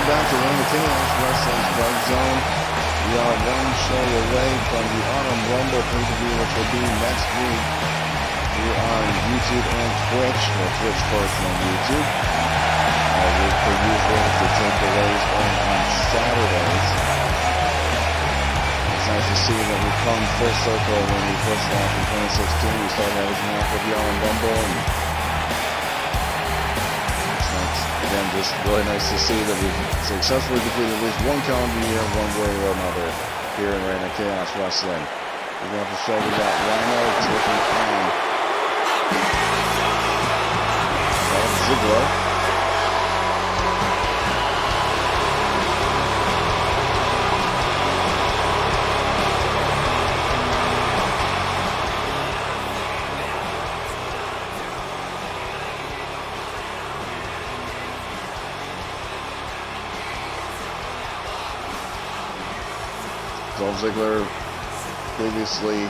Welcome back to one of the GAW Wrestling StrikeZone. We are one show away from the Autumn Rumble pay-per-view, which will be next week here on YouTube and Twitch. Well, Twitch first and then YouTube. We're per usual to take the Rays on Saturdays. It's nice to see that we've come full circle when we first launched in 2016. We started everything off with the Autumn Rumble, and again, just really nice to see that we've successfully completed at least one calendar year, one way or another, here in Arena GAW Wrestling. We're going to show we got Rhino taking on Dolph Ziggler. Dolph Ziggler previously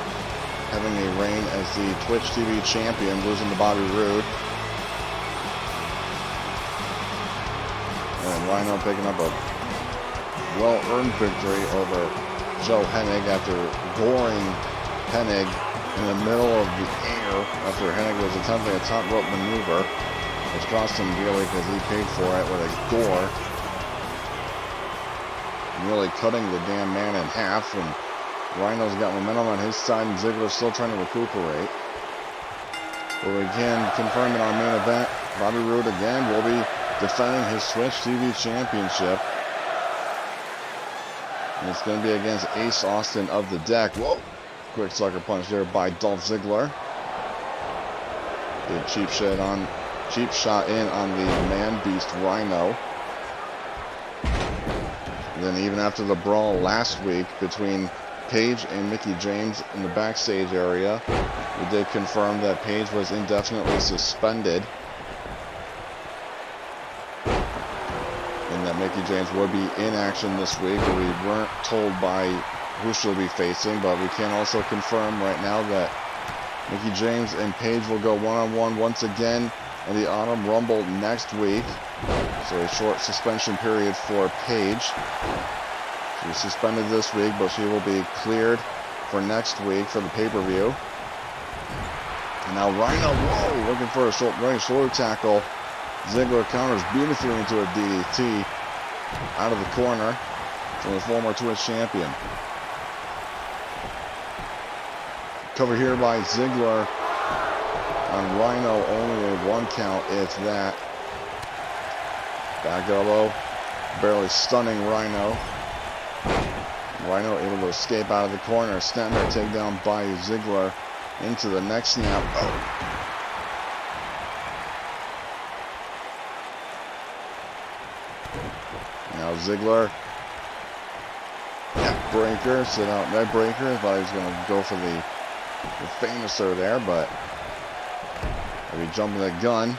having a reign as the Twitch TV champion, losing to Bobby Roode. And Rhino picking up a well-earned victory over Joe Hennig after goring Hennig in the middle of the air after Hennig was attempting a top rope maneuver, which cost him dearly because he paid for it with a gore. Really cutting the damn man in half, and Rhino's got momentum on his side, and Ziggler's still trying to recuperate. But we can confirm in our main event, Bobby Roode again will be defending his Twitch TV championship. And it's going to be against Ace Austin of the Deck. Whoa! Quick sucker punch there by Dolph Ziggler. Good cheap shot in on the man beast Rhino. Then even after the brawl last week between Paige and Mickie James in the backstage area, we did confirm that Paige was indefinitely suspended and that Mickie James would be in action this week. We weren't told by who she'll be facing, but we can also confirm right now that Mickie James and Paige will go one-on-one once again in the Autumn Rumble next week. So a short suspension period for Paige. She was suspended this week, but she will be cleared for next week for the pay-per-view. And now Rhino, whoa, looking for a running shoulder tackle. Ziggler counters beautifully into a DDT out of the corner from the former Twitch champion. Cover here by Ziggler on Rhino, only a one count if that. Back elbow, barely stunning Rhino. Rhino able to escape out of the corner. Snapmare takedown by Ziggler into the neck snap. Oh. Now Ziggler, neck breaker, sit out neck breaker. I thought he was going to go for the famouser there, but maybe jumping the gun.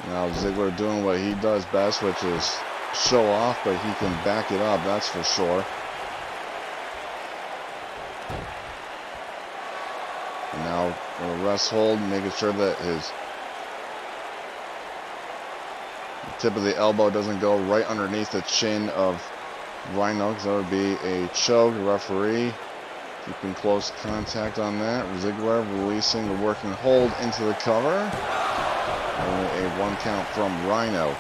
Now Ziggler doing what he does best, which is show off, but he can back it up, that's for sure. And now a rest hold, making sure that his tip of the elbow doesn't go right underneath the chin of Rhino, because that would be a choke. Referee keeping close contact on that. Ziggler releasing the working hold into the cover. Only a one count from Rhino.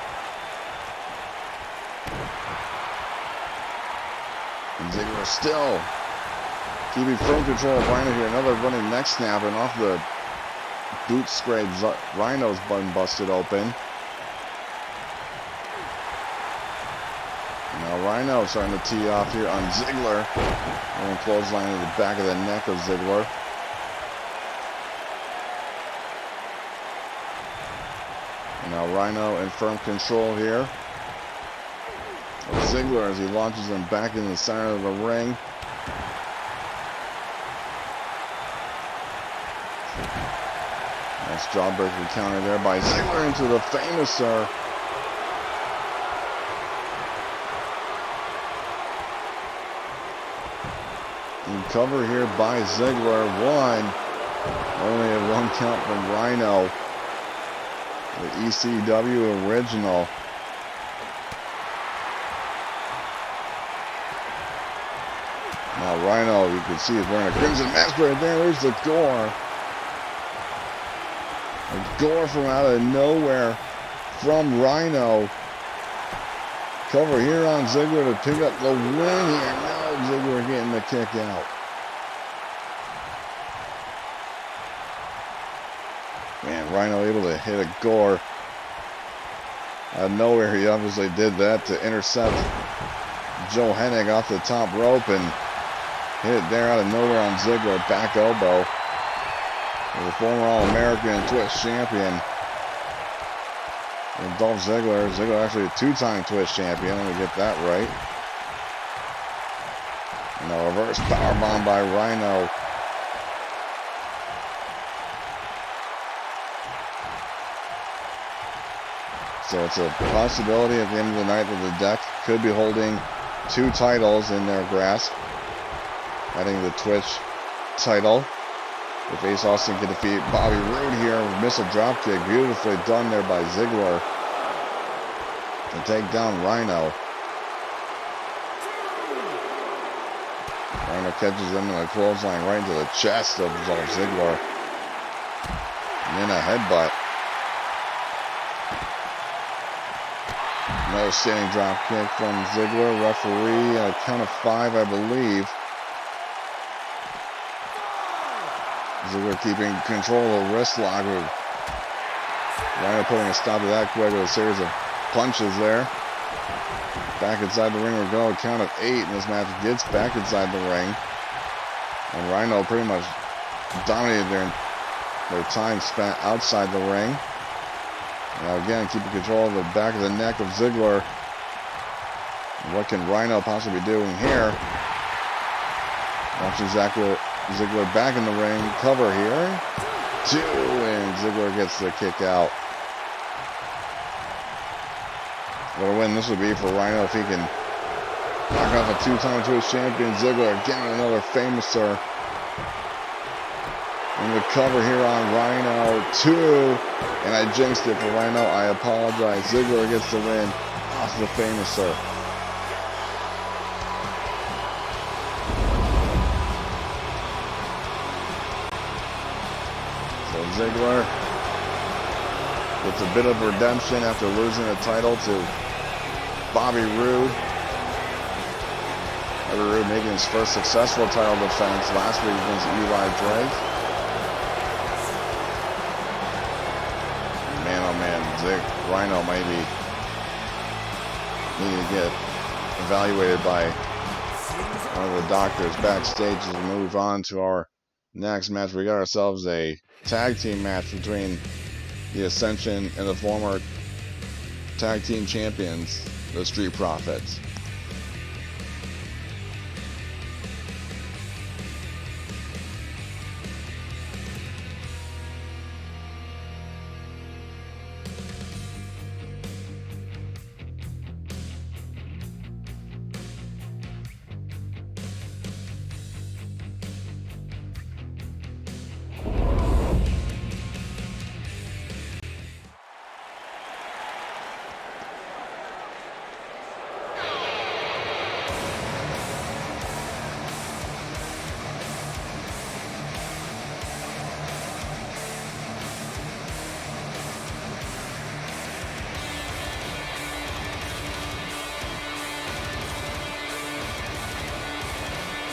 And Ziggler still keeping firm control of Rhino here. Another running neck snap, and off the boot scrape, Rhino's button busted open. Now Rhino starting to tee off here on Ziggler. And clothesline to the back of the neck of Ziggler. Now Rhino in firm control here of Ziggler as he launches him back in the center of the ring. Nice jawbreaker counter there by Ziggler into the famouser. And cover here by Ziggler. Only a one count from Rhino. The ECW original. Now Rhino, you can see, is wearing a crimson mask right there. There's the gore. A gore from out of nowhere from Rhino. Cover here on Ziggler to pick up the win here. Now Ziggler getting the kick out. Man, Rhino able to hit a gore out of nowhere. He obviously did that to intercept Joe Hennig off the top rope and hit it there out of nowhere on Ziggler. Back elbow. The former All-American and Twitch champion. And Dolph Ziggler. Ziggler actually a two-time Twitch champion. Let me get that right. And a reverse powerbomb by Rhino. So it's a possibility at the end of the night that the Deck could be holding two titles in their grasp. Adding the Twitch title. If Ace Austin can defeat Bobby Roode here, miss a dropkick. Beautifully done there by Ziggler to take down Rhino. Rhino catches him in a clothesline right into the chest of Dolph Ziggler. And then a headbutt. Another standing dropkick from Ziggler. Referee, a count of 5, I believe. Ziggler keeping control of the wrist lock. Rhino putting a stop to that quick with a series of punches there. Back inside the ring we go. Count of 8, and this match gets back inside the ring. And Rhino pretty much dominated their time spent outside the ring. Now again, keeping control of the back of the neck of Ziggler. What can Rhino possibly be doing here? Watch exactly Ziggler back in the ring. Cover here. 2, and Ziggler gets the kick out. What a win this would be for Rhino if he can knock off a two-time Twitch champion. Ziggler getting another famouser. And the cover here on Rhino. 2, and I jinxed it for Rhino. I apologize. Ziggler gets the win off the famouser. Ziggler gets a bit of redemption after losing the title to Bobby Roode. Bobby Roode making his first successful title defense last week against Eli Drake. Man, oh man, Rhino might be needing to get evaluated by one of the doctors backstage as we move on to our next match. We got ourselves a tag team match between the Ascension and the former tag team champions, the Street Profits.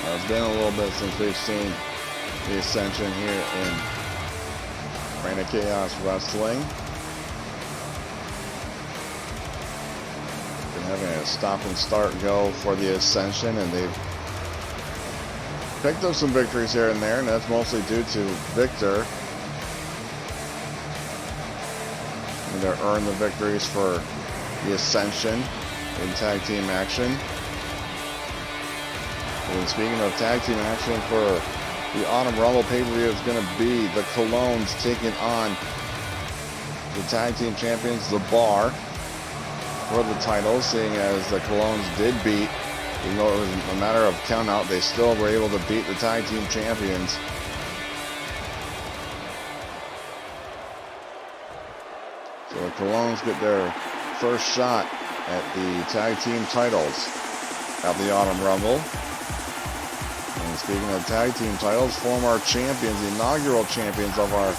It's been a little bit since we've seen the Ascension here in Reign of Chaos Wrestling. Been having a stop and start go for the Ascension, and they've picked up some victories here and there, and that's mostly due to Victor. And they're earned the victories for the Ascension in tag team action. And speaking of tag team action for the Autumn Rumble pay-per-view, it's going to be the Colognes taking on the tag team champions, The Bar, for the titles, seeing as the Colognes did beat, even though it was a matter of count out, they still were able to beat the tag team champions. So the Colognes get their first shot at the tag team titles at the Autumn Rumble. And speaking of tag team titles, former champions, the inaugural champions of our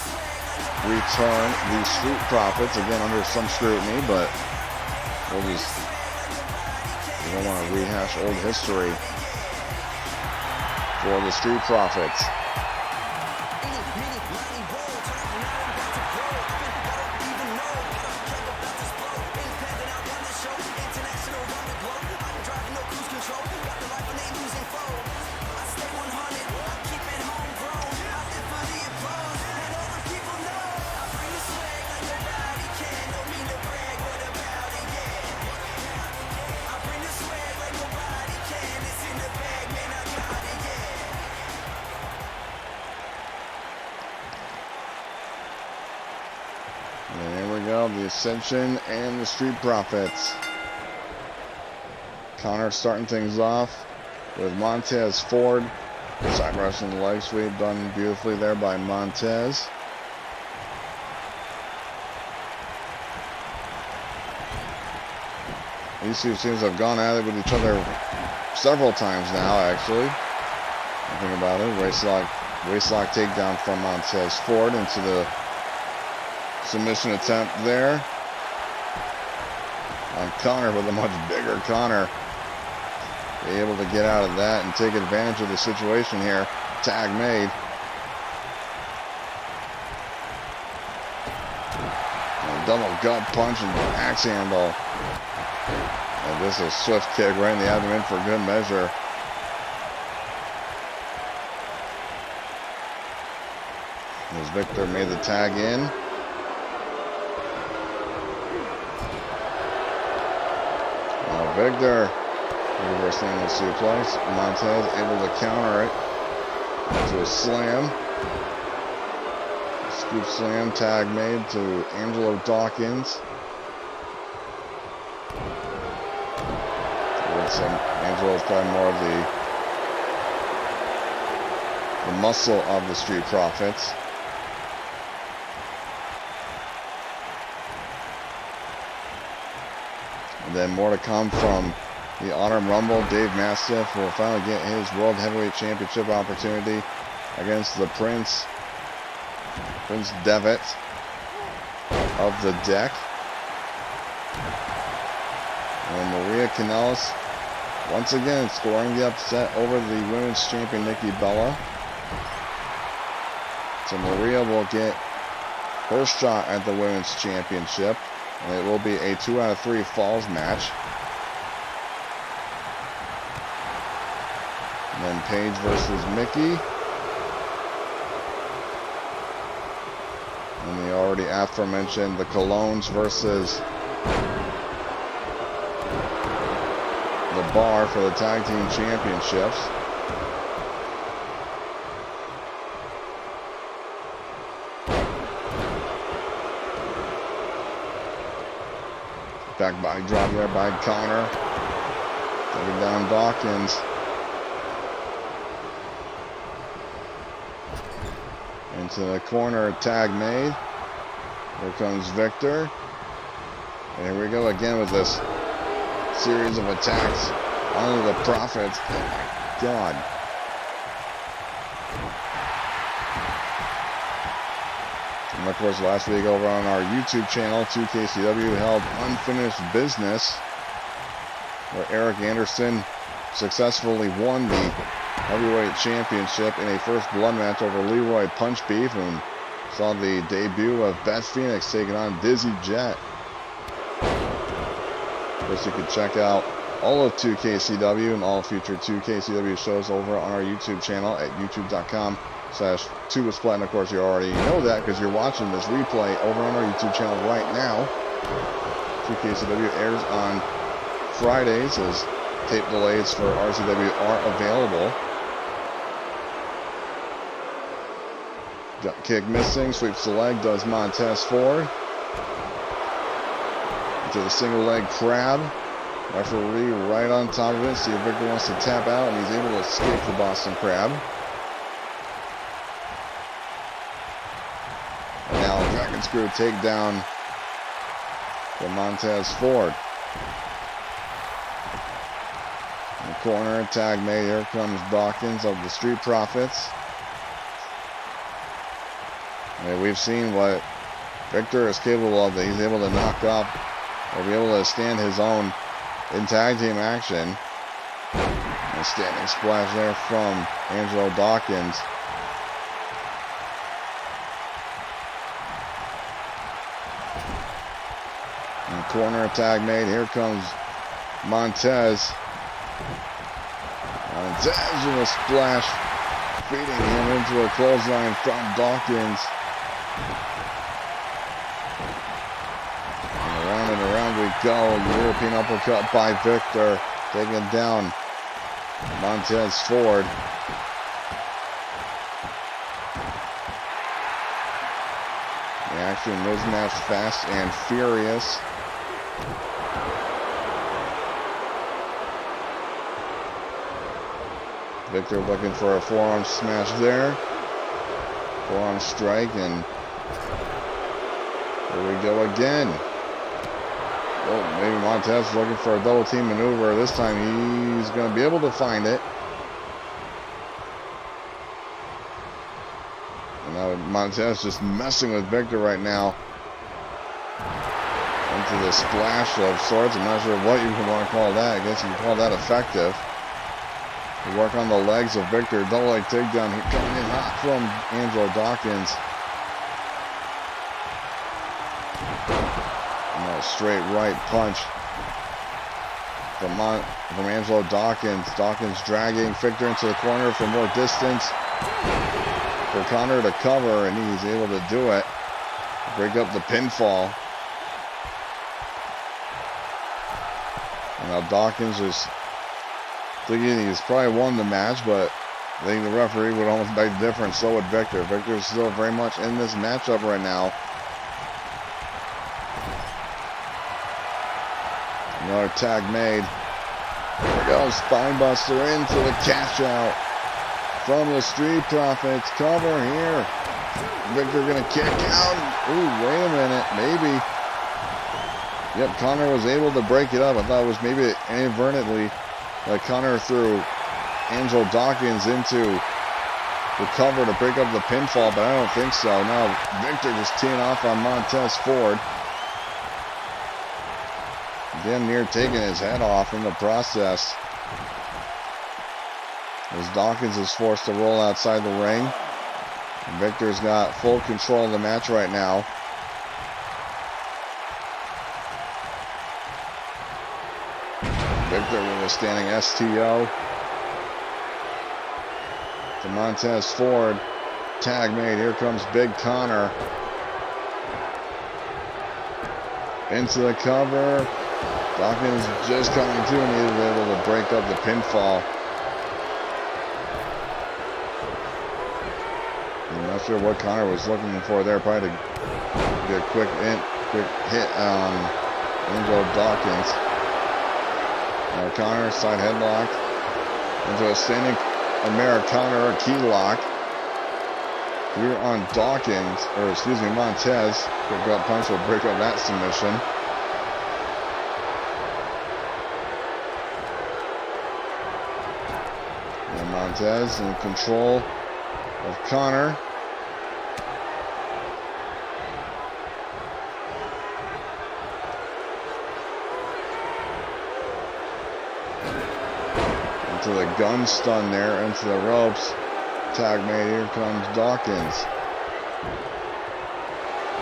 return, the Street Profits, again under some scrutiny, but we don't want to rehash old history for the Street Profits. And here we go, the Ascension and the Street Profits. Connor starting things off with Montez Ford. Side wrestling leg sweep done beautifully there by Montez. These two teams have gone at it with each other several times now, actually. Think about it. Waistlock takedown from Montez Ford into the submission attempt there on Connor, with a much bigger Connor. Be able to get out of that and take advantage of the situation here. Tag made. And double gut punch and axe handle. And this is a swift kick right in the abdomen for good measure. As Victor made the tag in. Now Victor reversing the suplex. Montez able to counter it to a slam. Scoop slam, tag made to Angelo Dawkins. Angelo is probably more of the muscle of the Street Profits. And then more to come from the Autumn Rumble. Dave Mastiff will finally get his World Heavyweight Championship opportunity against the Prince Devitt of the Deck. And Maria Kanellis once again scoring the upset over the women's champion Nikki Bella. So Maria will get her shot at the women's championship. And it will be a 2 out of 3 falls match. And then Paige versus Mickey. And the already aforementioned the Colognes versus the Bar for the tag team championships. Back body drop there by Connor. Taking down Dawkins. Into the corner, tag made. Here comes Victor. And here we go again with this series of attacks on the Profits. Oh my God. And of course, last week over on our YouTube channel, 2KCW held Unfinished Business, where Eric Anderson successfully won the heavyweight championship in a first blood match over Leroy Punch Beef, and saw the debut of Beth Phoenix taking on Dizzy Jet. Of course, you can check out all of 2KCW and all future 2KCW shows over on our YouTube channel at youtube.com/Tubasplat. And of course, you already know that because you're watching this replay over on our YouTube channel right now. 2KCW airs on Fridays as tape delays for RCW are available. Got kick missing, sweeps the leg, does Montez Ford. Into the single leg crab. Referee right on top of it. See if Victor wants to tap out, and he's able to escape the Boston Crab. And now a Dragon Screw takedown for Montez Ford. In the corner, tag made. Here comes Dawkins of the Street Profits. And we've seen what Victor is capable of, that he's able to knock off or be able to stand his own in tag team action. A standing splash there from Angelo Dawkins. In the corner, tag made. Here comes Montez. Montez with a splash, feeding him into a clothesline from Dawkins. And around we go. European uppercut by Victor, taking down Montez Ford. The action in this match, fast and furious. Victor looking for a forearm smash there. Forearm strike, and here we go again. Oh, maybe Montez looking for a double team maneuver. This time he's going to be able to find it. And now Montez just messing with Victor right now. Into the splash of sorts. I'm not sure what you want to call that. I guess you can call that effective. We work on the legs of Victor. Double leg takedown. Here coming in hot from Angelo Dawkins. And a straight right punch from Angelo Dawkins. Dawkins dragging Victor into the corner for more distance. For Connor to cover, and he's able to do it. Break up the pinfall. And now Dawkins is thinking he's probably won the match, but I think the referee would almost make the difference. So would Victor. Victor's still very much in this matchup right now. Another tag made. Here goes Spinebuster into the cash out from the Street Profits. Cover here. Victor gonna kick out. Ooh, wait a minute. Maybe. Yep, Connor was able to break it up. I thought it was maybe inadvertently Connor threw Angelo Dawkins into the cover to break up the pinfall, but I don't think so. Now Victor just teeing off on Montez Ford. Damn near taking his head off in the process. As Dawkins is forced to roll outside the ring. And Victor's got full control of the match right now. Victor with a standing STO. To Montez Ford. Tag made. Here comes Big Connor. Into the cover. Dawkins just coming to, and he was able to break up the pinfall. I'm not sure what Connor was looking for there. Probably to get a quick hit on Angelo Dawkins. Now Connor, side headlock. Into a standing Americana or key lock. Here on Dawkins, or excuse me, Montez. Quick gut punch will break up that submission. And Montez in control of Connor. Into the gun stun there, into the ropes. Tag made. Here comes Dawkins.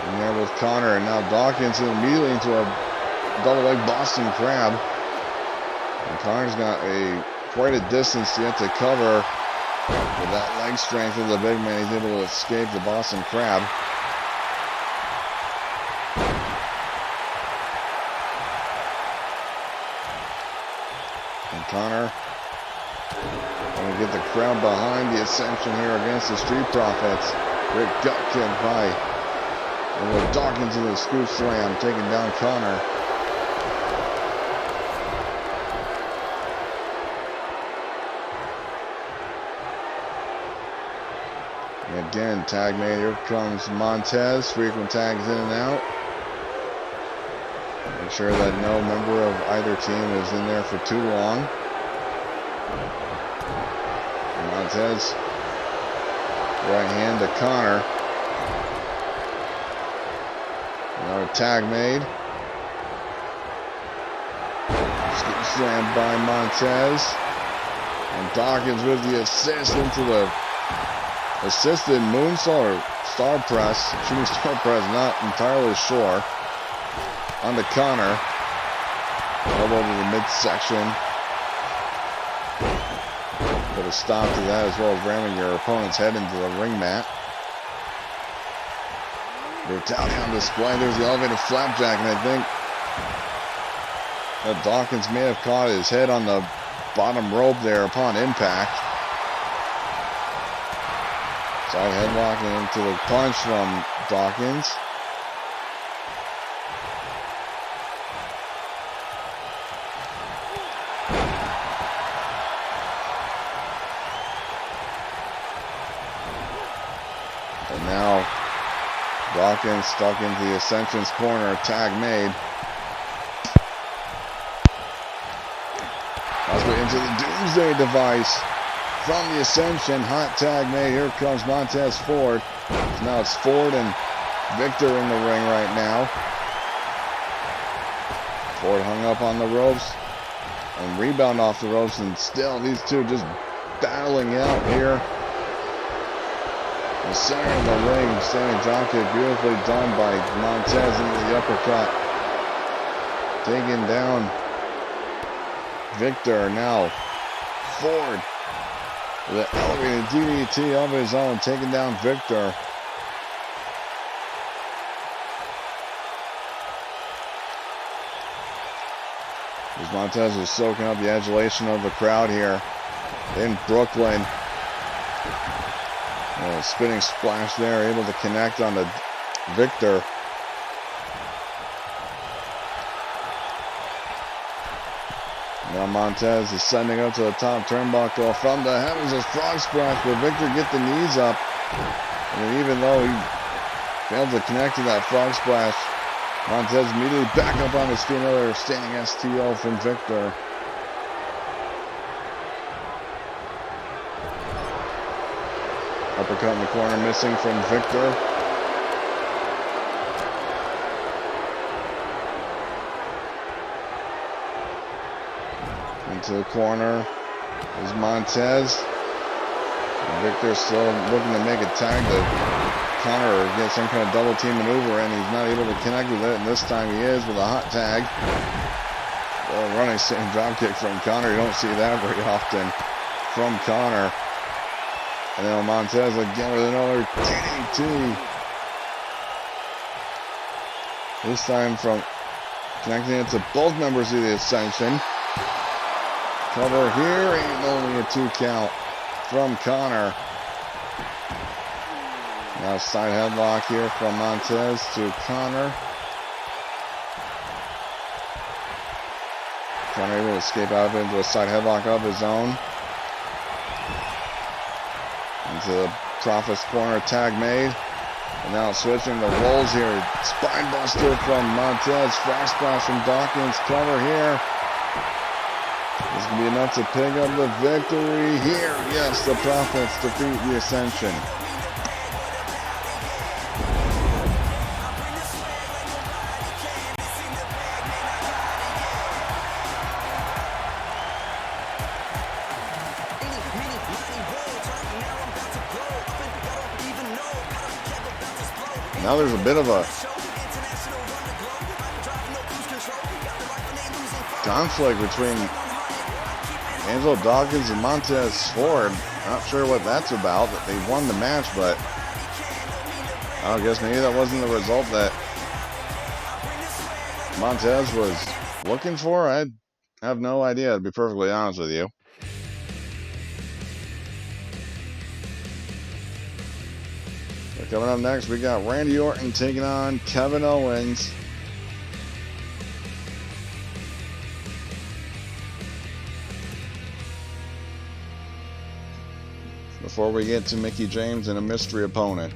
And there with Connor, and now Dawkins immediately into a double leg Boston Crab. And Connor's got quite a distance yet to cover. With that leg strength of the big man, he's able to escape the Boston Crab. And Connor going to get the crowd behind the ascension here against the Street Profits. Great gut kick by Dawkins in the scoop slam, taking down Connor. And again, tag made. Here comes Montez. Frequent tags in and out. Make sure that no member of either team is in there for too long. Montez, right hand to Connor. Another tag made. Slammed by Montez. And Dawkins with the assist into the assisted moonsault or star press. Shooting star press, not entirely sure. On to Connor. Elbow to the midsection. Put a stop to that, as well as ramming your opponent's head into the ring mat. Brutality on display. There's the elevated flapjack, and I think that Dawkins may have caught his head on the bottom rope there upon impact. Side headlock into the punch from Dawkins. And now Dawkins stuck into the Ascension's corner. Tag made. Osprey into the Doomsday device from the Ascension. Hot tag made. Here comes Montez Ford. So now it's Ford and Victor in the ring right now. Ford hung up on the ropes and rebound off the ropes, and still these two just battling out here. The center of the ring, standing dropkick, beautifully done by Montez into the uppercut. Taking down Victor. Now Ford with an elevated DDT of his own, taking down Victor. As Montez was soaking up the adulation of the crowd here in Brooklyn. Spinning splash there, able to connect on the Victor. Now Montez is sending up to the top turnbuckle from the heavens. A frog splash, but Victor get the knees up. And even though he failed to connect to that frog splash, Montez immediately back up on his feet. Another standing STO from Victor. Uppercut in the corner, missing from Victor. Into the corner is Montez. And Victor still looking to make a tag to Connor or get some kind of double team maneuver, and he's not able to connect with it. And this time he is with a hot tag. Well, running sitting dropkick from Connor. You don't see that very often from Connor. And then Montez again with another DDT. This time from connecting it to both members of the Ascension. Cover here, ain't only a 2 count from Connor. Now side headlock here from Montez to Connor. Connor able to escape out of it into a side headlock of his own. Into the Prophet's corner, tag made. And now switching the rolls here. Spine buster from Montez. Frog splash from Dawkins. Cover here. This can be enough to pick up the victory here. Yes, the Prophets defeat the Ascension. Now there's a bit of a conflict between Angelo Dawkins and Montez Ford. Not sure what that's about, that they won the match, but I guess maybe that wasn't the result that Montez was looking for. I have no idea, to be perfectly honest with you. Coming up next, we got Randy Orton taking on Kevin Owens. Before we get to Mickie James and a mystery opponent.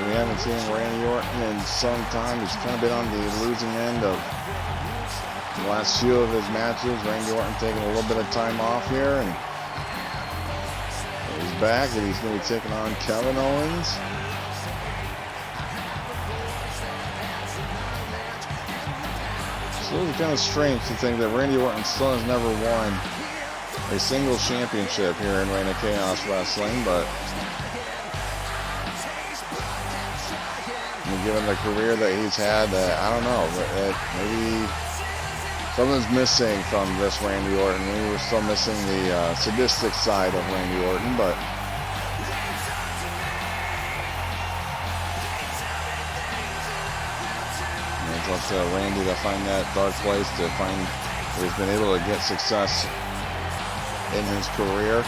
We haven't seen Randy Orton in some time. He's kind of been on the losing end of the last few of his matches. Randy Orton taking a little bit of time off here, and he's back, and he's going to be taking on Kevin Owens. So it's kind of strange to think that Randy Orton still has never won a single championship here in Reign of Chaos Wrestling, but given the career that he's had, I don't know, maybe something's missing from this Randy Orton. Maybe we're still missing the sadistic side of Randy Orton, but it's up to Randy to find that dark place, to find where he's been able to get success in his career.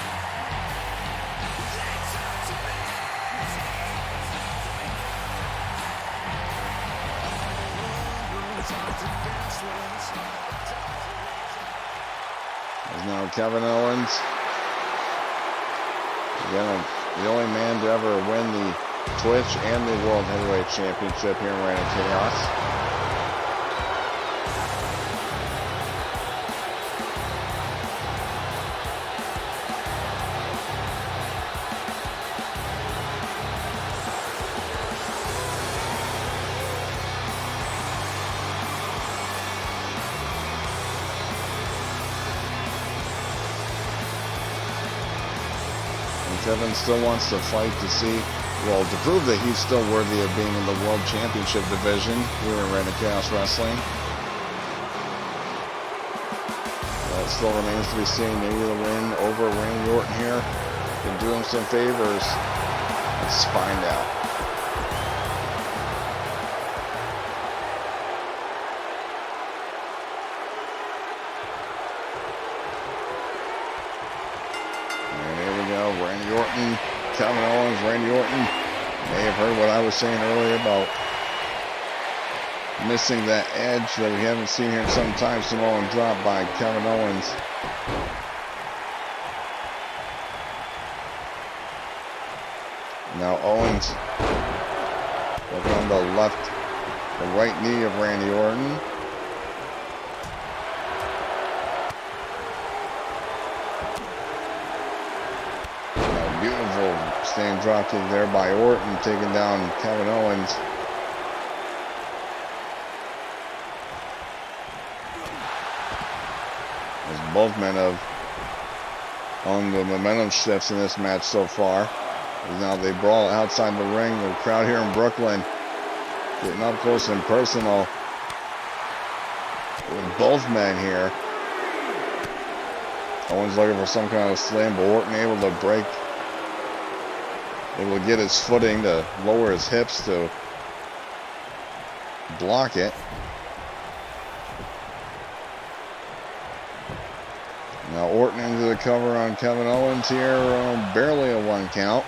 There's now Kevin Owens. Again, the only man to ever win the Twitch and the World Heavyweight Championship here in Reign of Chaos. Kevin still wants to fight to see, well, to prove that he's still worthy of being in the World Championship division here in Reign of Chaos Wrestling. That still remains to be seen. Maybe the win over Randy Orton here can do him some favors. Let's find out. Randy Orton, Kevin Owens. Randy Orton may have heard what I was saying earlier about missing that edge that we haven't seen here in some time. Samoan drop by Kevin Owens. Now Owens working on the right knee of Randy Orton. Beautiful stand dropkick there by Orton, taking down Kevin Owens. As both men have owned the momentum shifts in this match so far. As now they brawl outside the ring. The crowd here in Brooklyn getting up close and personal with both men here. Owens looking for some kind of slam, but Orton able to break. Able to get his footing to lower his hips to block it. Now Orton into the cover on Kevin Owens here, barely a 1 count.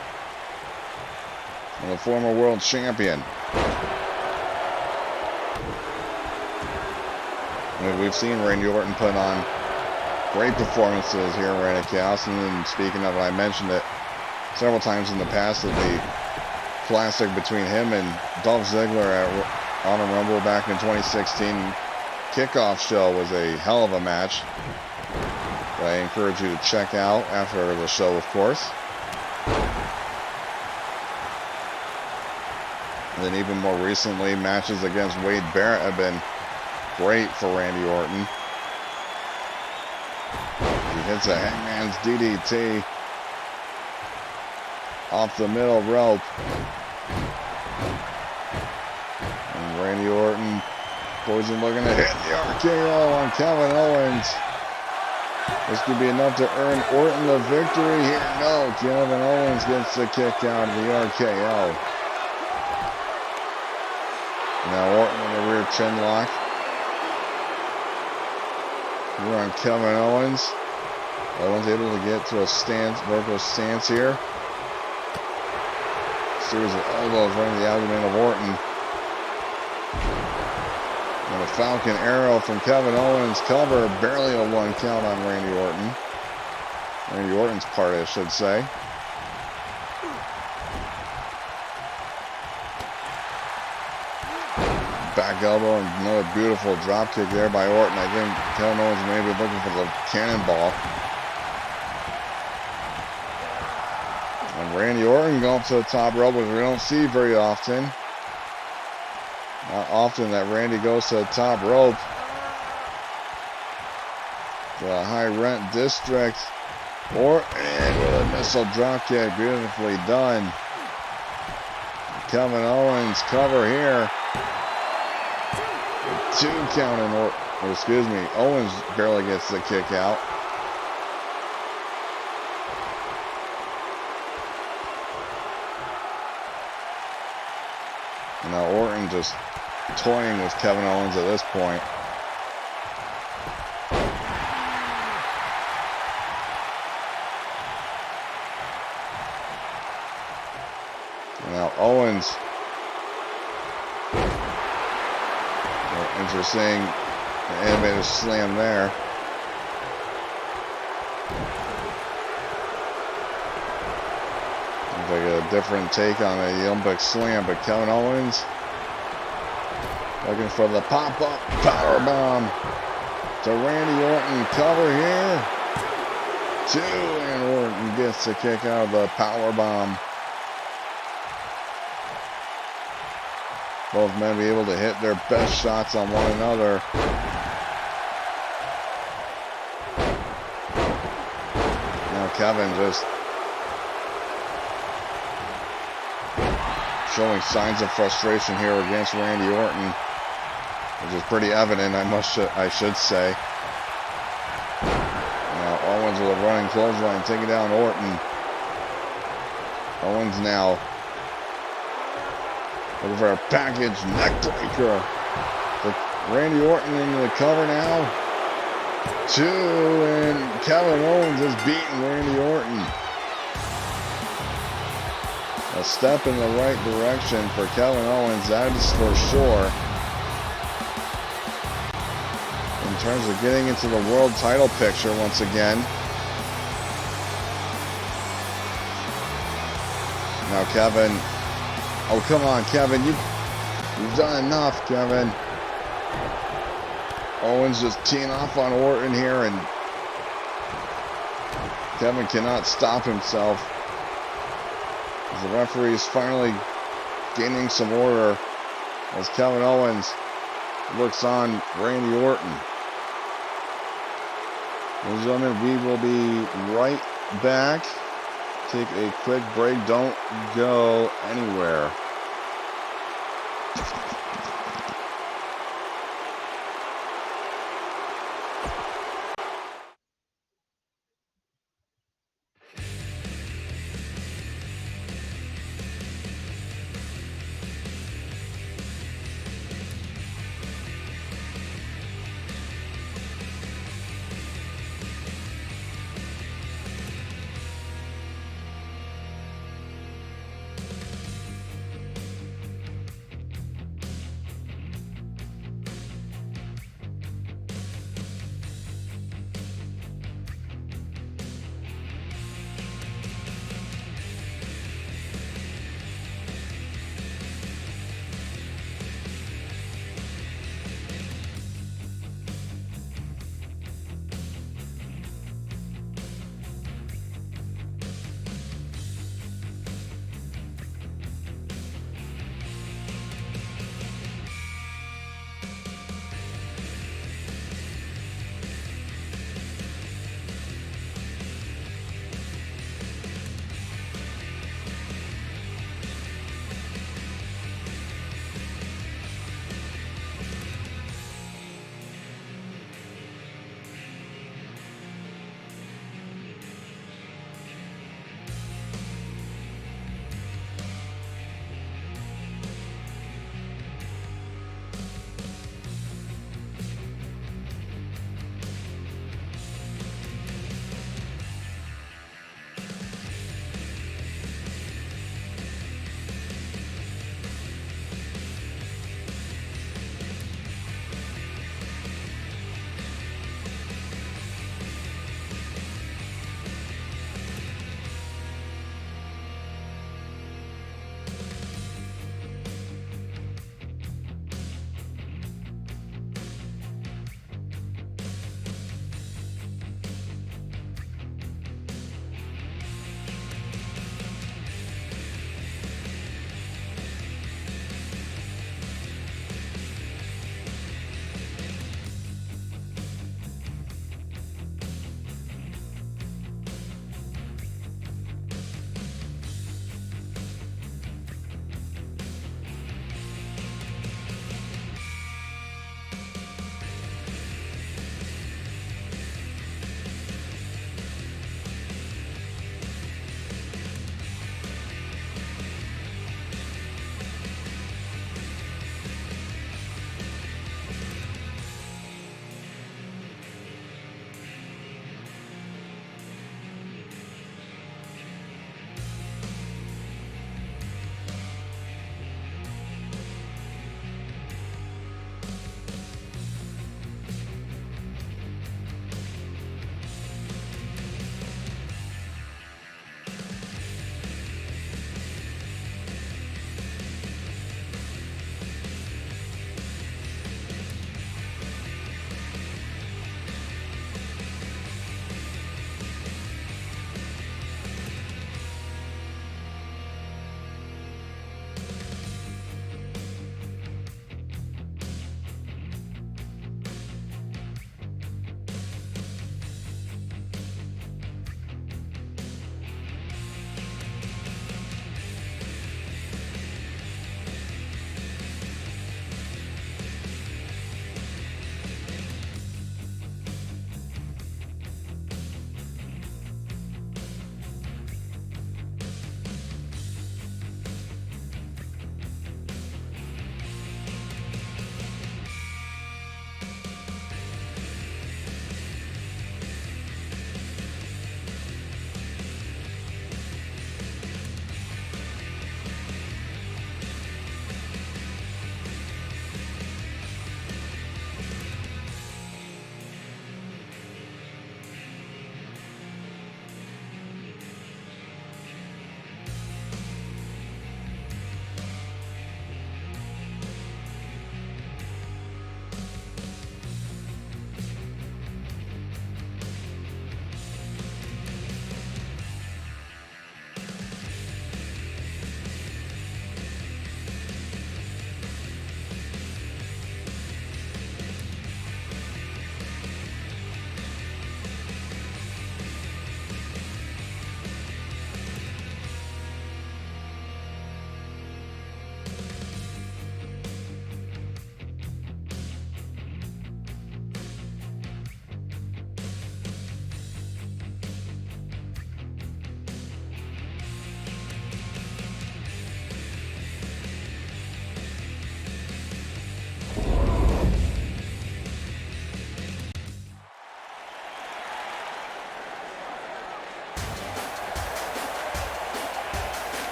And the former world champion. We've seen Randy Orton put on great performances here in Reign of Chaos, and then speaking of it, I mentioned it several times in the past that the classic between him and Dolph Ziggler at Honor Rumble back in 2016 kickoff show was a hell of a match that I encourage you to check out after the show, of course. And then even more recently, matches against Wade Barrett have been great for Randy Orton. He hits a Hangman's DDT off the middle rope. And Randy Orton, Poison looking to hit the RKO on Kevin Owens. This could be enough to earn Orton the victory here. No, Kevin Owens gets the kick out of the RKO. Now Orton with a rear chin lock. We're on Kevin Owens. Owens able to get to a stance, vertical stance here. series of elbows right in the abdomen of Orton. And a Falcon Arrow from Kevin Owens. Cover, barely a 1 count on Randy Orton. Randy Orton's part, I should say. Back elbow and another beautiful drop kick there by Orton. I think Kevin Owens may be looking for the cannonball. And Randy Orton going up to the top rope, which we don't see very often. Not often that Randy goes to the top rope. The high rent district. Orton with a missile drop kick. Beautifully done. Kevin Owens cover here. 2 count in Orton. Excuse me. Owens barely gets the kick out. And now Orton just toying with Kevin Owens at this point. And now Owens. Interesting. The animated slam there. Looks like a different take on a Olympic slam, but Kevin Owens looking for the pop-up powerbomb to Randy Orton. Cover here. 2, and Orton gets the kick out of the powerbomb. Both men be able to hit their best shots on one another. Now Kevin just showing signs of frustration here against Randy Orton, which is pretty evident, I should say. Now Owens with a running clothesline taking down Orton. Owens now looking for a package neckbreaker. Randy Orton into the cover now. 2, and Kevin Owens is beating Randy Orton. A step in the right direction for Kevin Owens, that is for sure. In terms of getting into the world title picture once again. Now Kevin. Oh, come on, Kevin. You've done enough, Kevin. Owens just teeing off on Orton here, and Kevin cannot stop himself. As the referee is finally gaining some order as Kevin Owens looks on Randy Orton. Ladies and gentlemen, we will be right back. Take a quick break. Don't go anywhere.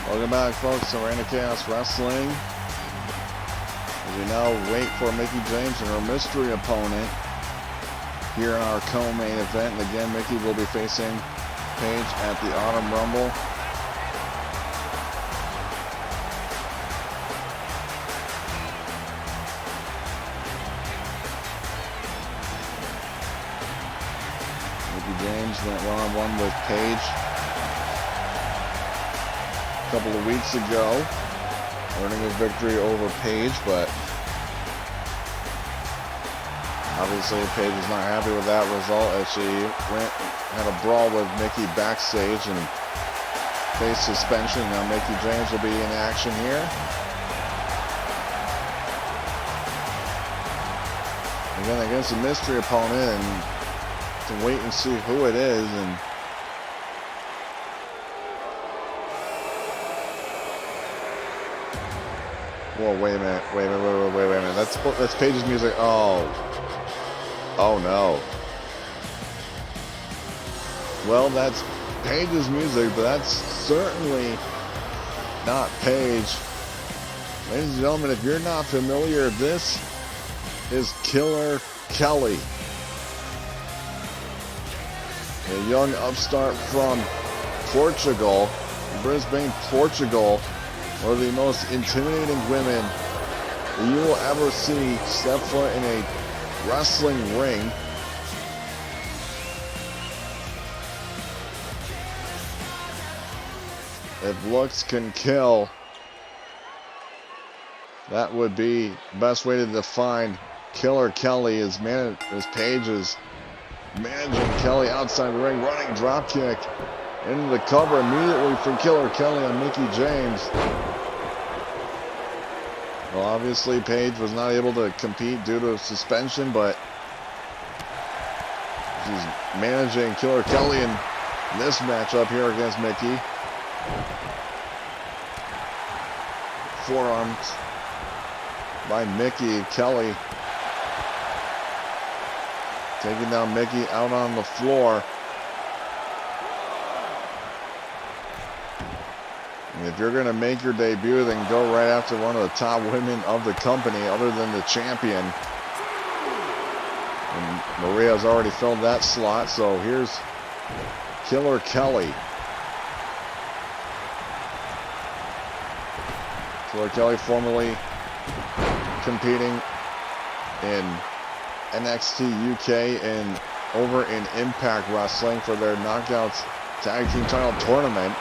Welcome back, folks, to GAW Wrestling. As we now wait for Mickie James and her mystery opponent here in our co-main event. And again, Mickie will be facing Paige at the Autumn Rumble. Mickie James went one-on-one with Paige a couple of weeks ago, earning a victory over Paige, but obviously Paige is not happy with that result as she had a brawl with Mickie backstage and faced suspension. Now Mickie James will be in action here. Again, against a mystery opponent, and to wait and see who it is. And whoa, wait a minute. That's Paige's music. Oh no. Well, that's Paige's music, but that's certainly not Paige. Ladies and gentlemen, if you're not familiar, this is Killer Kelly, a young upstart from Portugal, Brisbane, Portugal. One of the most intimidating women that you will ever see step foot in a wrestling ring. If looks can kill, that would be the best way to define Killer Kelly. As Paige is managing Kelly outside the ring, running drop kick into the cover immediately for Killer Kelly on Mickie James. Well, obviously Paige was not able to compete due to suspension, but she's managing Killer Kelly in this matchup here against Mickie. Forearms by Mickie. Kelly taking down Mickie out on the floor. And if you're going to make your debut, then go right after one of the top women of the company other than the champion. And Maria's already filled that slot, so here's Killer Kelly. Killer Kelly formerly competing in NXT UK and over in Impact Wrestling for their Knockouts Tag Team Title Tournament.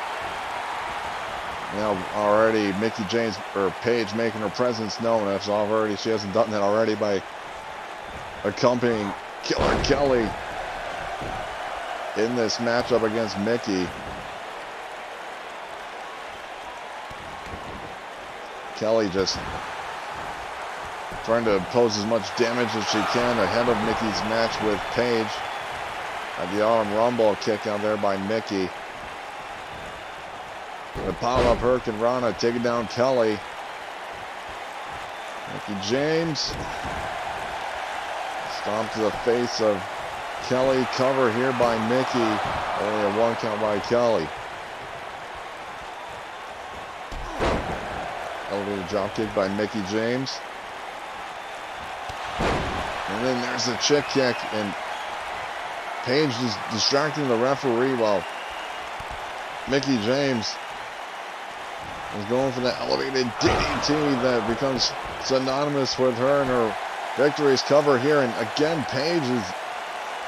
Now already Mickie James, or Paige, making her presence known. As already, she hasn't done that already by accompanying Killer Kelly in this matchup against Mickie. Kelly just trying to pose as much damage as she can ahead of Mickie's match with Paige at the Autumn Rumble. Kick out there by Mickie. The pop-up Hurricane Rana taking down Kelly. Mickie James stomp to the face of Kelly. Cover here by Mickie. Only a 1 count by Kelly. Elevated dropkick by Mickie James. And then there's the chick kick, and Paige is distracting the referee while Mickie James is going for that elevated DDT that becomes synonymous with her and her victories. Cover here, and again Paige is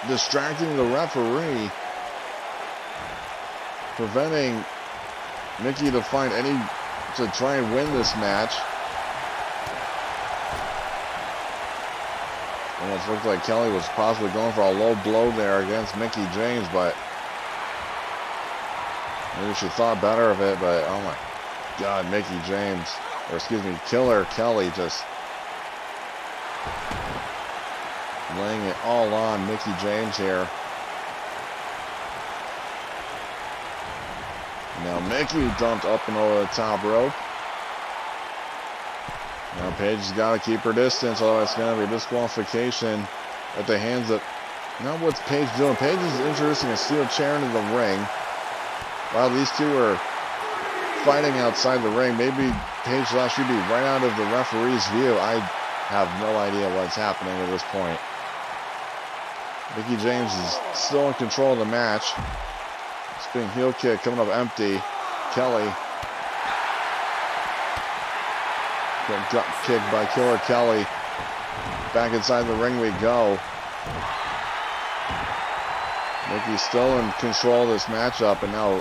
distracting the referee, preventing Mickie to try and win this match. Almost looked like Kelly was possibly going for a low blow there against Mickie James, but maybe she thought better of it. But oh my God, Mickie James, or excuse me, Killer Kelly just laying it all on Mickie James here. Now Mickie dumped up and over the top rope. Now Paige has got to keep her distance, otherwise it's going to be a disqualification at the hands of... Now what's Paige doing? Paige is introducing a steel chair into the ring while these two are fighting outside the ring. Maybe Paige thought she'd be right out of the referee's view. I have no idea what's happening at this point. Mickie James is still in control of the match. Spinning heel kick coming up empty. Kelly. Gut kick by Killer Kelly. Back inside the ring we go. Mickie's still in control of this matchup, and now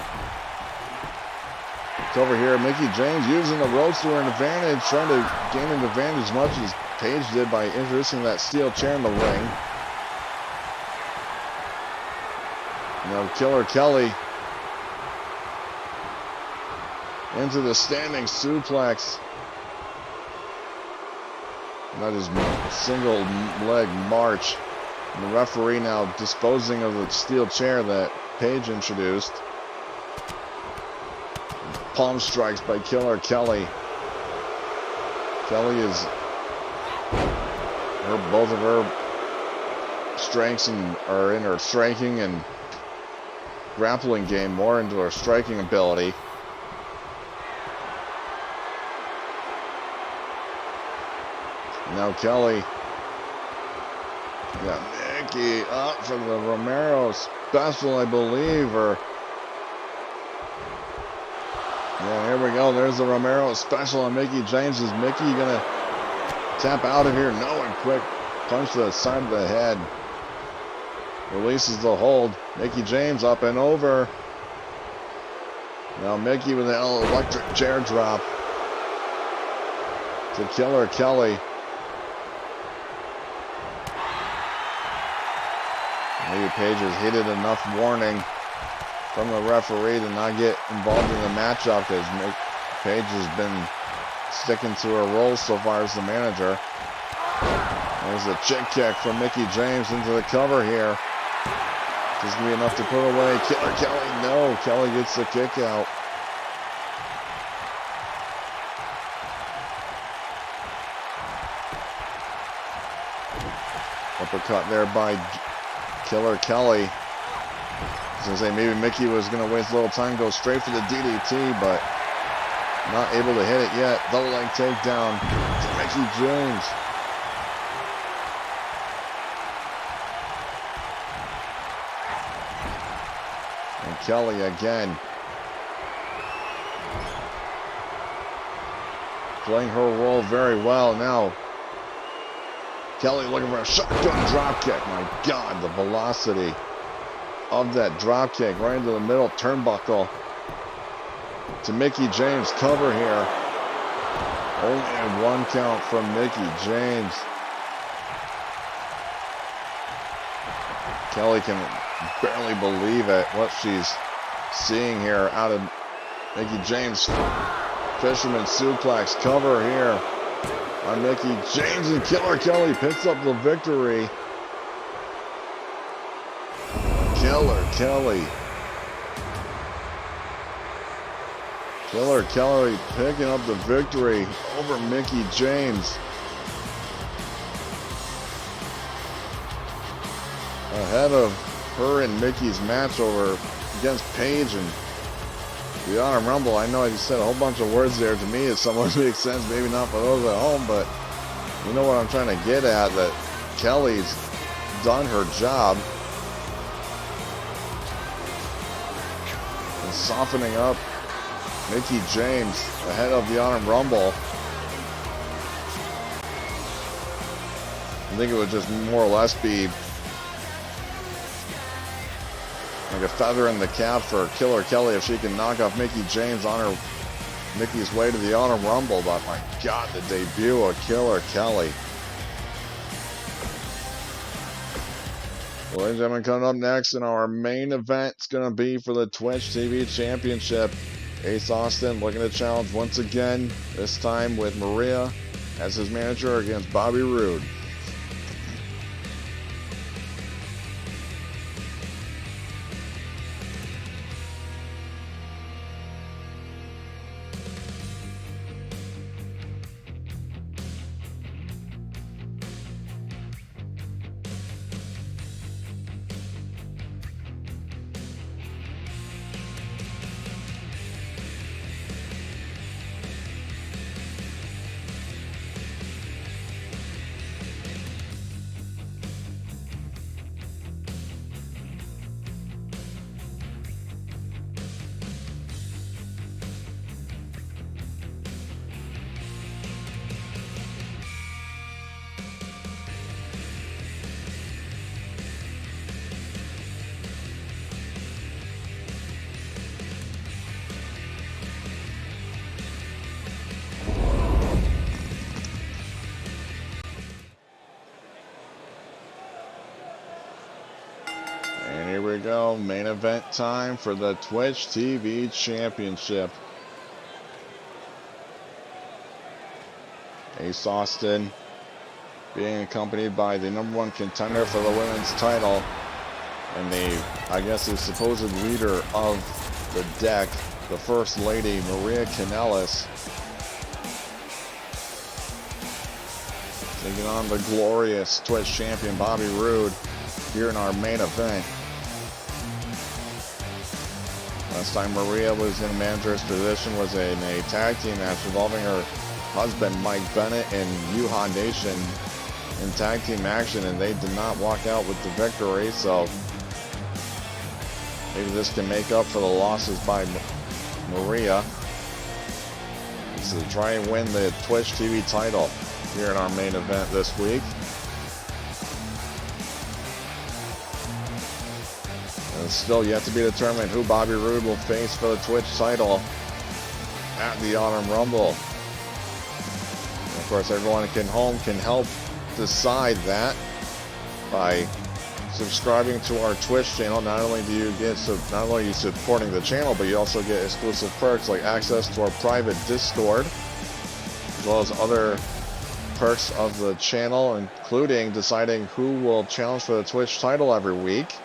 it's over here. Mickie James using the ropes to her advantage, trying to gain an advantage as much as Paige did by introducing that steel chair in the ring. Now Killer Kelly into the standing suplex. That is single leg march. And the referee now disposing of the steel chair that Paige introduced. Palm strikes by Killer Kelly. Kelly is both of her strengths are in her striking and grappling game, more into her striking ability. Now Kelly got Mickie up for the Romero special, I believe, or yeah, here we go. There's the Romero special on Mickie James. Is Mickie gonna tap out of here? No, and quick punch to the side of the head. Releases the hold. Mickie James up and over. Now Mickie with an electric chair drop to Killer Kelly. Maybe Paige has heeded enough warning from the referee to not get involved in the matchup, because Paige has been sticking to her role so far as the manager. There's a chick kick from Mickie James into the cover here. This is going to be enough to put away Killer Kelly. No, Kelly gets the kick out. Uppercut there by Killer Kelly. I was going to say maybe Mickie was going to waste a little time, go straight for the DDT, but not able to hit it yet. Double leg takedown to Mickie James. And Kelly again. Playing her role very well now. Kelly looking for a shotgun drop kick. My God, the velocity of that drop kick right into the middle turnbuckle to Mickie James. Cover here. Only a one count from Mickie James. Kelly can barely believe it, what she's seeing here out of Mickie James. Fisherman suplex cover here on Mickie James, and Killer Kelly picks up the victory. Killer Kelly. Killer Kelly picking up the victory over Mickie James. Ahead of her and Mickey's match over against Paige and the Honor Rumble. I know I just said a whole bunch of words there. To me, it somewhat makes sense, maybe not for those at home, but you know what I'm trying to get at, that Kelly's done her job and softening up Mickie James ahead of the Honor Rumble. I think it would just more or less be like a feather in the cap for Killer Kelly if she can knock off Mickie James on her Mickey's way to the Honor Rumble. But my God, the debut of Killer Kelly. Well, ladies and gentlemen, coming up next in our main event, it's going to be for the Twitch TV Championship. Ace Austin looking to challenge once again, this time with Maria as his manager against Bobby Roode. go. Main event time for the Twitch TV Championship. Ace Austin being accompanied by the #1 contender for the women's title and I guess the supposed leader of the deck, the First Lady, Maria Kanellis, taking on the glorious Twitch champion, Bobby Roode, here in our main event. Last time Maria was in manager's position was in a tag team match involving her husband, Mike Bennett, and Yuha Nation in tag team action, and they did not walk out with the victory, so maybe this can make up for the losses by Maria. So try and win the Twitch TV title here in our main event this week. And it's still yet to be determined who Bobby Roode will face for the Twitch title at the Autumn Rumble. And of course, everyone at home can help decide that by subscribing to our Twitch channel. Not only do you get not only are you supporting the channel, but you also get exclusive perks like access to our private Discord, as well as other perks of the channel, including deciding who will challenge for the Twitch title every week.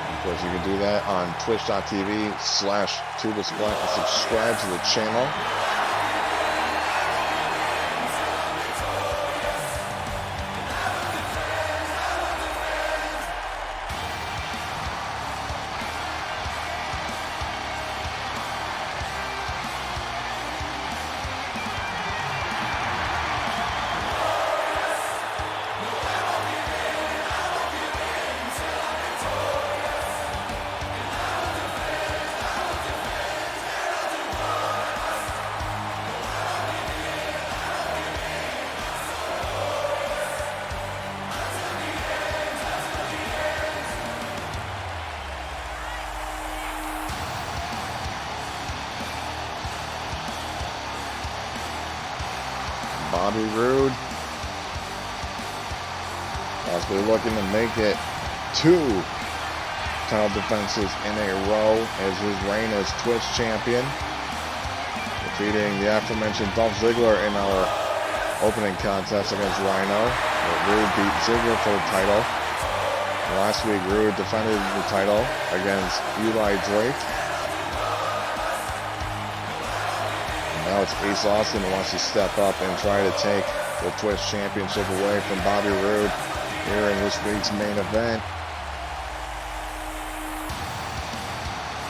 Of course, you can do that on twitch.tv/Tubasplat and subscribe to the channel. Bobby Roode possibly looking to make it 2 title defenses in a row as his reign as Twitch champion, defeating the aforementioned Dolph Ziggler in our opening contest against Rhino. Roode beat Ziggler for the title. Last week, Roode defended the title against Eli Drake. Now it's Ace Austin who wants to step up and try to take the Twitch Championship away from Bobby Roode here in this week's main event.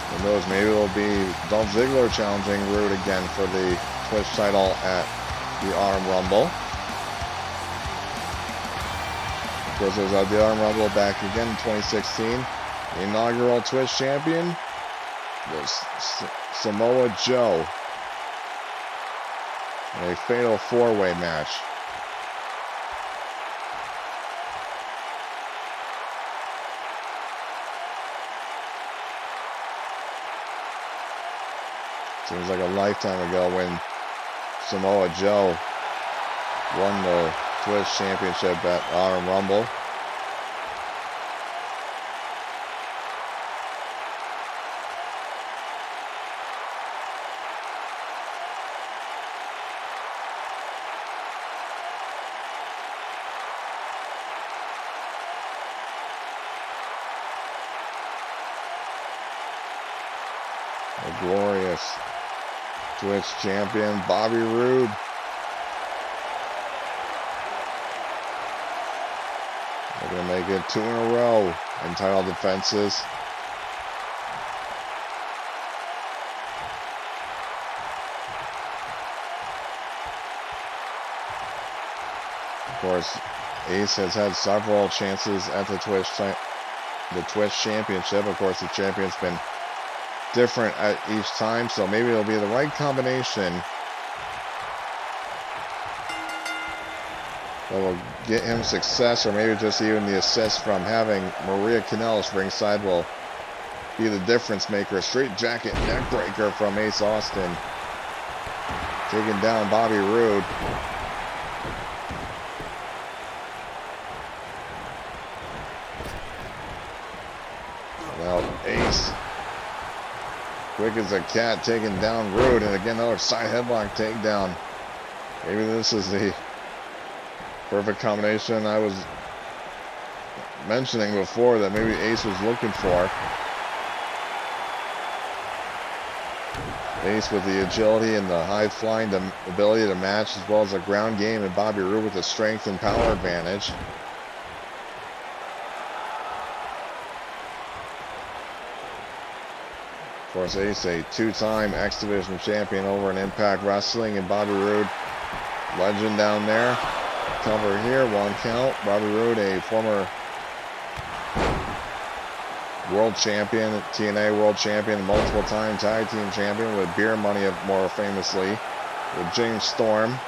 Who knows, maybe it will be Dolph Ziggler challenging Roode again for the Twitch title at the Autumn Rumble. Of course, it was at the Autumn Rumble back again in 2016. The inaugural Twitch champion was Samoa Joe. A fatal 4-way match. Seems like a lifetime ago when Samoa Joe won the Twitch Championship at Autumn Rumble. The glorious Twitch champion, Bobby Roode. They're going to make it 2 in a row in title defenses. Of course, Ace has had several chances at the Twitch Championship. Of course, the champion's been different at each time, so maybe it'll be the right combination that will get him success, or maybe just even the assist from having Maria Kanellis ringside will be the difference maker. A straight jacket neck breaker from Ace Austin, taking down Bobby Roode. Ace, quick as a cat, taking down Rude, and again another side headlock takedown. Maybe this is the perfect combination I was mentioning before that maybe Ace was looking for. Ace with the agility and the high flying ability to match, as well as the ground game, and Bobby Roode with the strength and power advantage. Of course, Ace, a two-time X Division champion over in Impact Wrestling, and Bobby Roode, legend down there. Cover here, 1 count. Bobby Roode, a former world champion, TNA world champion, multiple-time tag team champion with Beer Money, more famously, with James Storm.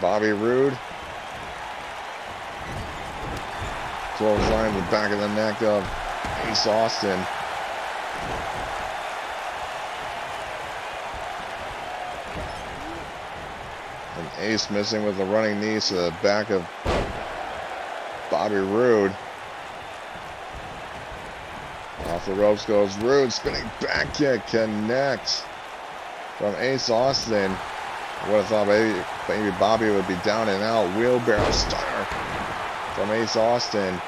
Bobby Roode. Clothesline to the back of the neck of Ace Austin. And Ace missing with the running knees to the back of Bobby Roode. Off the ropes goes Roode, spinning back kick, connects from Ace Austin. I would have thought maybe Bobby would be down and out. Wheelbarrow stunner from Ace Austin.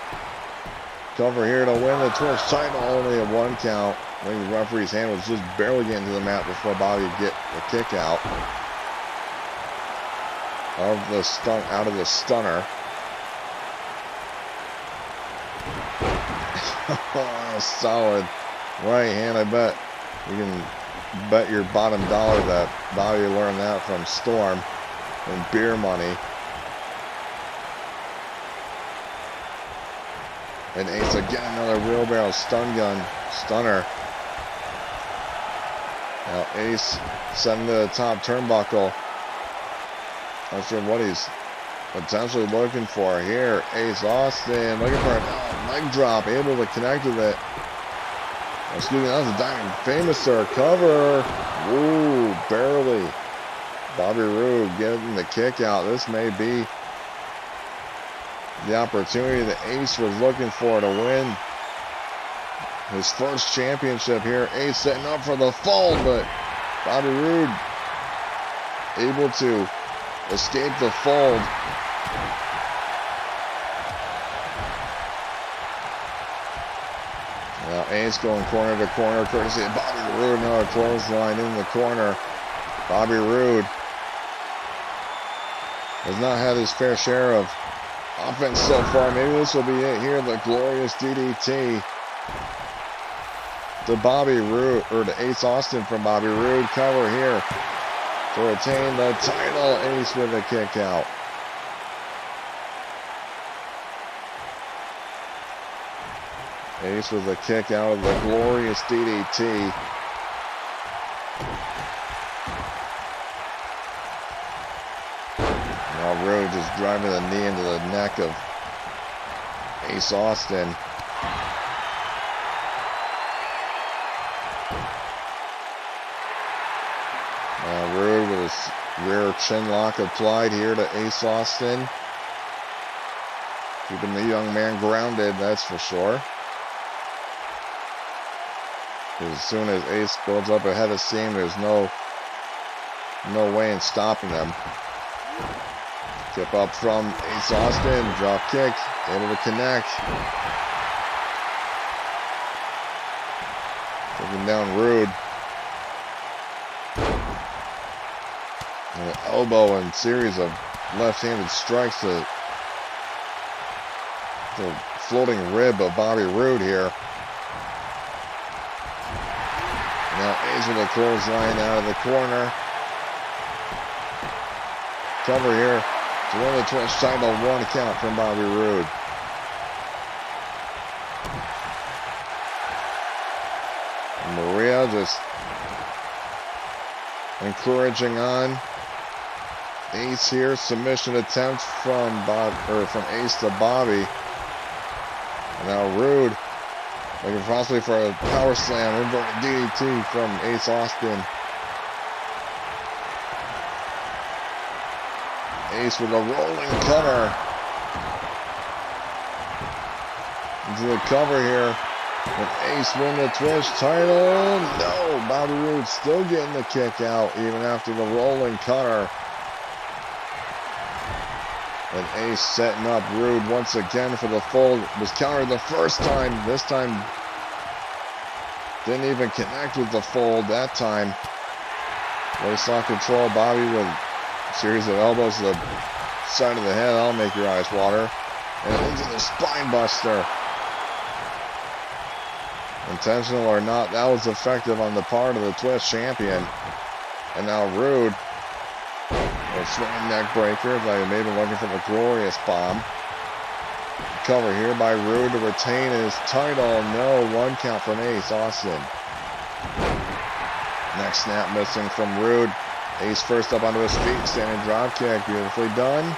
Cover here to win the Twitch title, only a 1 count. I think the referee's hand was just barely getting to the mat before Bobby would get the kick out of the stunner. Solid right hand. I bet you can bet your bottom dollar that Bobby learned that from Storm and Beer Money. And Ace again, another wheelbarrow stunner. Now Ace sending to the top turnbuckle. Not sure what he's potentially looking for here. Ace Austin looking for a leg drop, able to connect with it. Excuse me, that was a Diamond Famouser cover. Ooh, barely. Bobby Roode getting the kick out. This may be the opportunity that Ace was looking for to win his first championship here. Ace setting up for the fall, but Bobby Roode able to escape the fold. Now Ace going corner to corner, courtesy of Bobby Roode. Another clothesline in the corner. Bobby Roode has not had his fair share of offense so far. Maybe this will be it here. The glorious DDT to Bobby Roode, or to Ace Austin from Bobby Roode. Cover here to retain the title. Ace with a kick out. Ace with a kick out of the glorious DDT. Now Roode just driving the knee into the neck of Ace Austin. Now Roode with his rear chin lock applied here to Ace Austin. Keeping the young man grounded, that's for sure. As soon as Ace builds up ahead of steam, there's no way in stopping them. Tip up from Ace Austin, drop kick, able to connect. Taking down Roode. And an elbow and series of left-handed strikes to the floating rib of Bobby Roode here. Now Ace with a clothesline out of the corner. Cover here to win the Twitch title, 1 count from Bobby Roode. Maria just encouraging on Ace here. Submission attempt from Ace to Bobby. And now Roode looking possibly for a power slam, inverted DDT from Ace Austin. Ace with a rolling cutter. into the cover here. Can Ace win the Twitch title? No, Bobby Roode still getting the kick out even after the rolling cutter. And Ace setting up Roode once again for the fold. Was countered the first time. This time didn't even connect with the fold that time. Waistlock control. Bobby with a series of elbows to the side of the head. I'll make your eyes water. And into the spine buster. Intentional or not, that was effective on the part of the Twitch champion. And now Roode. A swinging neck breaker. Like maybe looking for the glorious bomb. Cover here by Roode to retain his title. No, 1 count from Ace Austin. Next snap missing from Roode. Ace first up onto his feet. Standing drop kick. Beautifully done.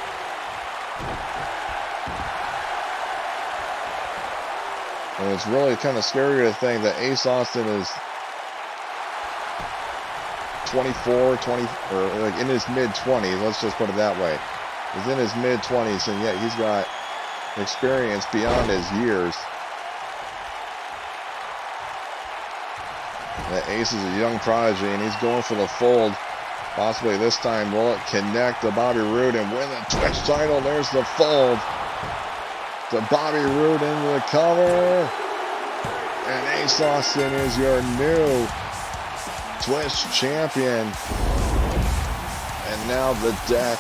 And it's really kind of scary to think that Ace Austin is 24, 20, or like in his mid-20s, let's just put it that way. He's in his mid-20s, and yet he's got experience beyond his years. The Ace is a young prodigy, and he's going for the fold. Possibly this time, will it connect to Bobby Roode and win the Twitch title? There's the fold. To Bobby Roode into the cover. And Ace Austin is your new Twitch champion. And now the deck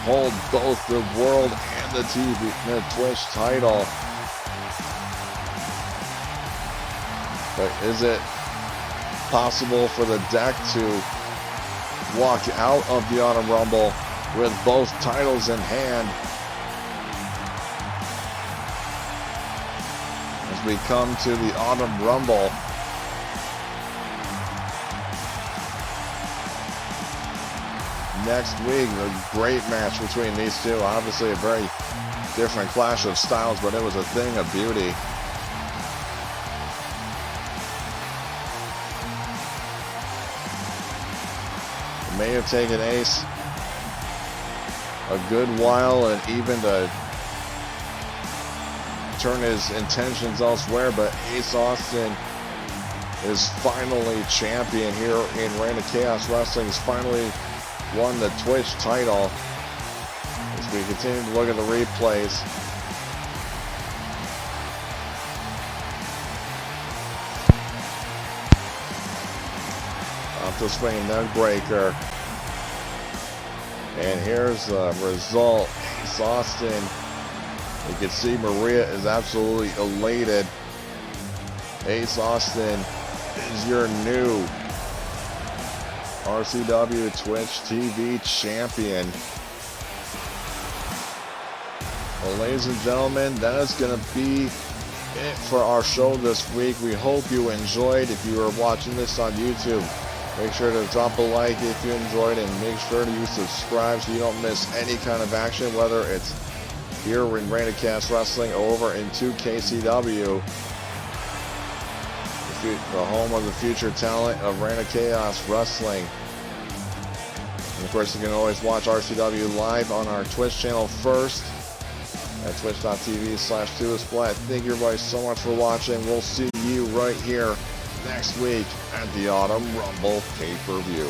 hold both the world and the the Twitch title. But is it possible for the deck to walk out of the Autumn Rumble with both titles in hand? As we come to the Autumn Rumble, next week, a great match between these two. Obviously a very different clash of styles, but it was a thing of beauty. It may have taken Ace a good while and even to turn his intentions elsewhere, but Ace Austin is finally champion here in Reign of Chaos Wrestling. He's finally won the Twitch title. As we continue to look at the replays, off the swing neck breaker, and here's the result. Ace Austin, you can see Maria is absolutely elated. Ace Austin is your new RCW Twitch TV champion. Well, ladies and gentlemen, that is going to be it for our show this week. We hope you enjoyed. If you are watching this on YouTube, make sure to drop a like if you enjoyed, and make sure to subscribe so you don't miss any kind of action, whether it's here in Reign of Chaos Wrestling or over in 2KCW, the home of the future talent of Reign of Chaos Wrestling. And of course, you can always watch RCW live on our Twitch channel first at twitch.tv/Tubasplat. Thank you everybody so much for watching. We'll see you right here next week at the Autumn Rumble pay-per-view.